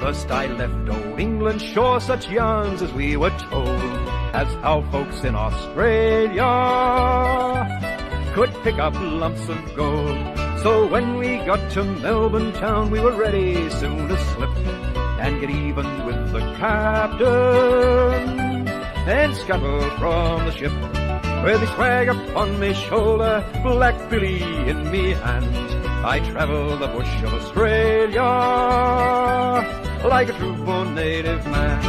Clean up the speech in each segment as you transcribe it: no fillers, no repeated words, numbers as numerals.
First I left old England, sure such yarns as we were told, as how folks in Australia could pick up lumps of gold. So when we got to Melbourne town, we were ready soon to slip and get even with the captain and scuttle from the ship. With his swag upon me shoulder, Black Billy in me hand, I travel the bush of Australia like a true born native man.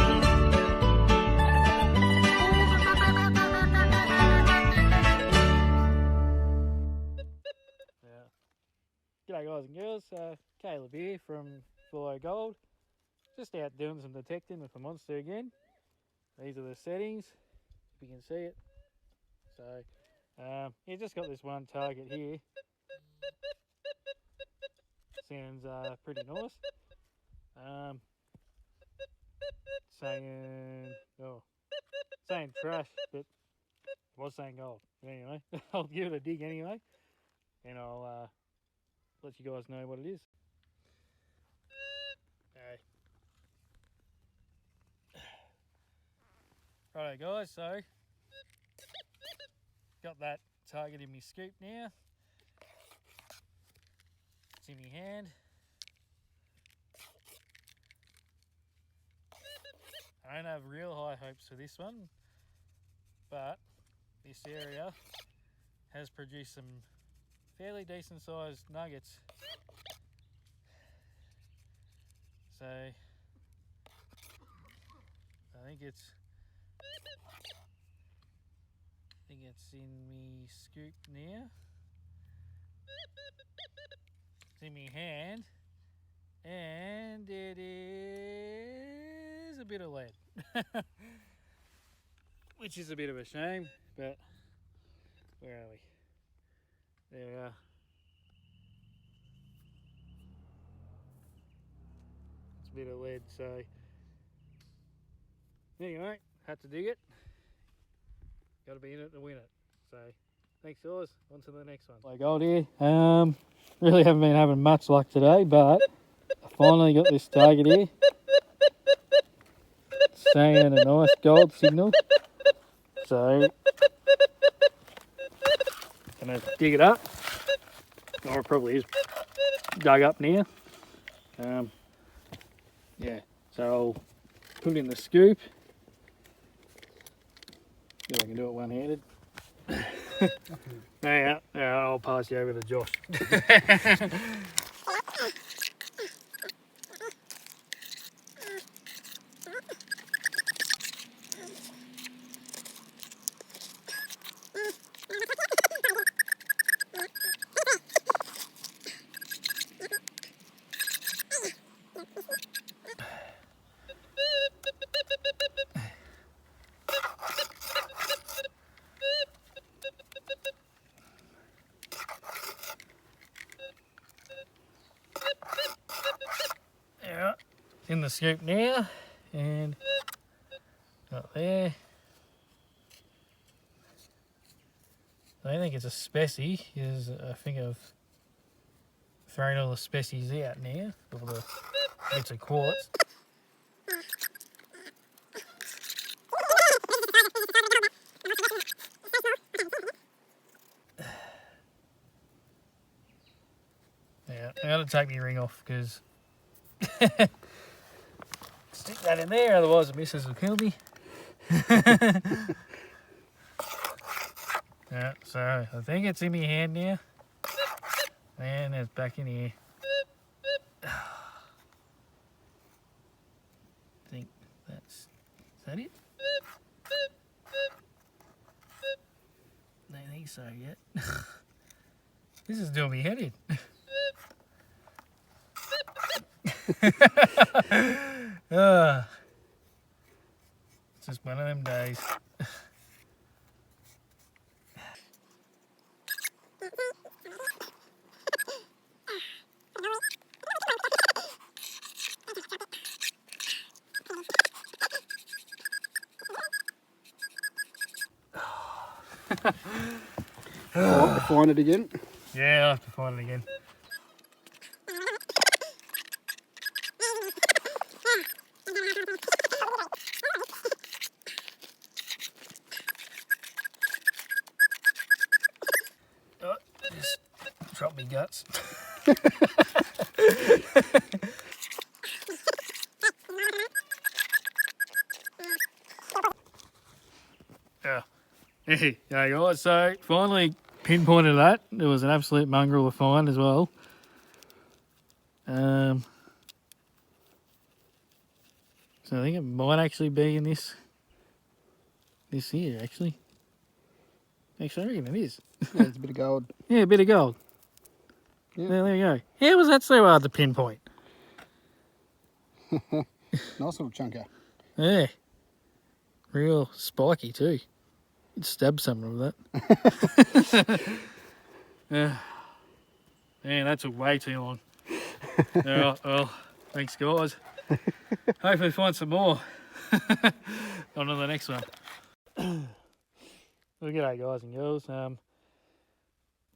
G'day guys and girls, Caleb here from Ful-O Gold. Just out doing some detecting with the monster again. These are the settings, if you can see it. So, yeah, just got this one target here. Sounds pretty nice. Saying trash, but it was saying gold. But anyway, I'll give it a dig anyway, and I'll let you guys know what it is. Okay. Righto guys, so got that target in my scoop now. It's in my hand. I don't have real high hopes for this one, but this area has produced some fairly decent sized nuggets. So I think it's in me scoop now. It's in me hand, and it is a bit of lead, which is a bit of a shame, but where are we? There we are. It's a bit of lead, so anyway, had to dig it. Got to be in it to win it. So thanks guys, on to the next one. Like gold here. Really haven't been having much luck today, but I finally got this target here. It's saying a nice gold signal. So gonna dig it up. Or it probably is dug up now. Yeah, so I'll put it in the scoop. See if I can do it one-handed. Yeah, I'll pass you over to Josh. In the scoop now, and up there. I don't think it's a specie, because I think I've thrown all the species out now, all the bits of quartz. Yeah, I gotta take my ring off because stick that in there, otherwise the missus will kill me. Yeah, so I think it's in my hand now. And it's back in here. I think is that it? I don't think so yet. This is doing me head in. It's just one of them days. I'll have to find it again. Yeah, I'll have to find it again. me guts. Yeah. Yeah, guys, so finally pinpointed that. There was an absolute mongrel to find as well. So I think it might actually be in this here, actually. Actually, I reckon it is. Yeah, it's a bit of gold. Yeah, a bit of gold. Yeah. There you go. How was that so hard to pinpoint? Nice little chunker. Yeah. Real spiky too. You'd stab someone with that. Yeah. Man, that took way too long. Alright, well, thanks guys. Hopefully find some more. On to the next one. Well, g'day guys and girls.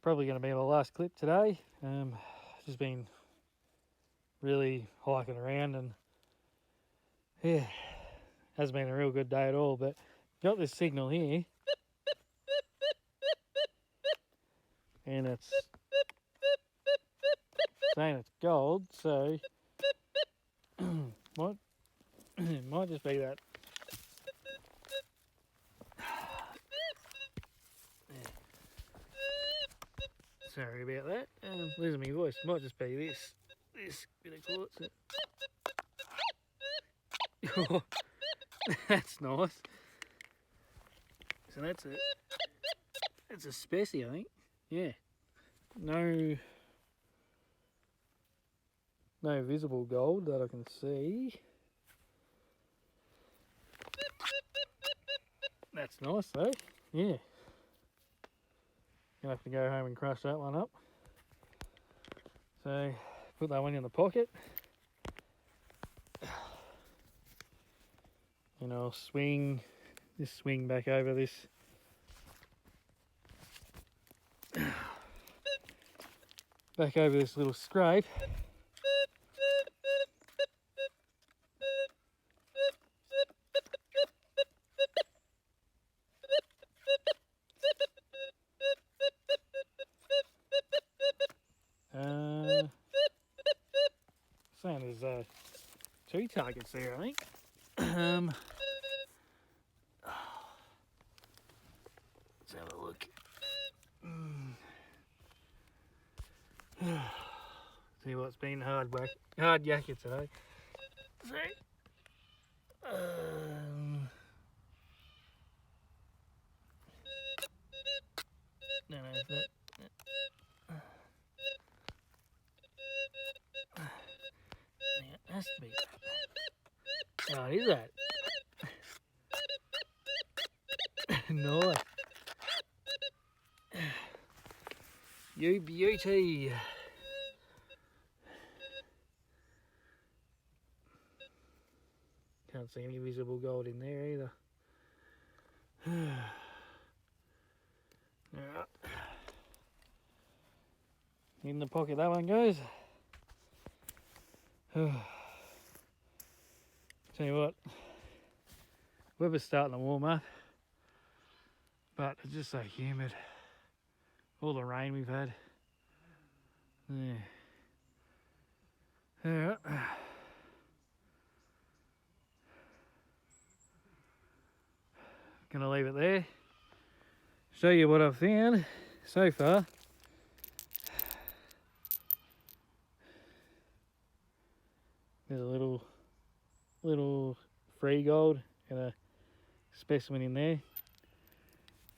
Probably going to be the last clip today. Just been really hiking around and yeah, hasn't been a real good day at all, but got this signal here and it's saying it's gold, so might just be that. Sorry about that. Losing my voice. Might just be this bit of quartz. Oh, that's nice. So that's it. It's a specie, I think. Yeah. No visible gold that I can see. That's nice though. Yeah. Gonna have to go home and crush that one up. So put that one in the pocket. And I'll swing back over this. Back over this little scrape. Saying there's 2 targets there, I think. Let's have a look. See what's been hard yakka today. So, no, that. It has to be. Oh, it is that. Nice. You beauty. Can't see any visible gold in there either. Alright. In the pocket that one goes. Tell you what, weather's starting to warm up, but it's just so humid. All the rain we've had. Yeah. Alright. Gonna leave it there. Show you what I've found so far. There's a little free gold and a specimen in there,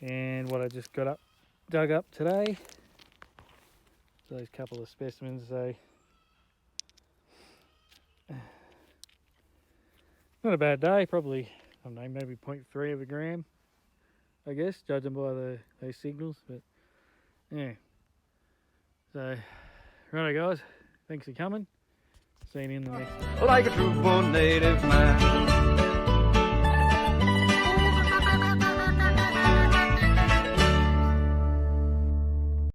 and what I just dug up today. Those couple of specimens, so not a bad day. Probably, I don't know, maybe 0.3 of a gram, I guess, judging by those signals. But yeah, so righto guys, thanks for coming. See you in the next one. Like a true born native man.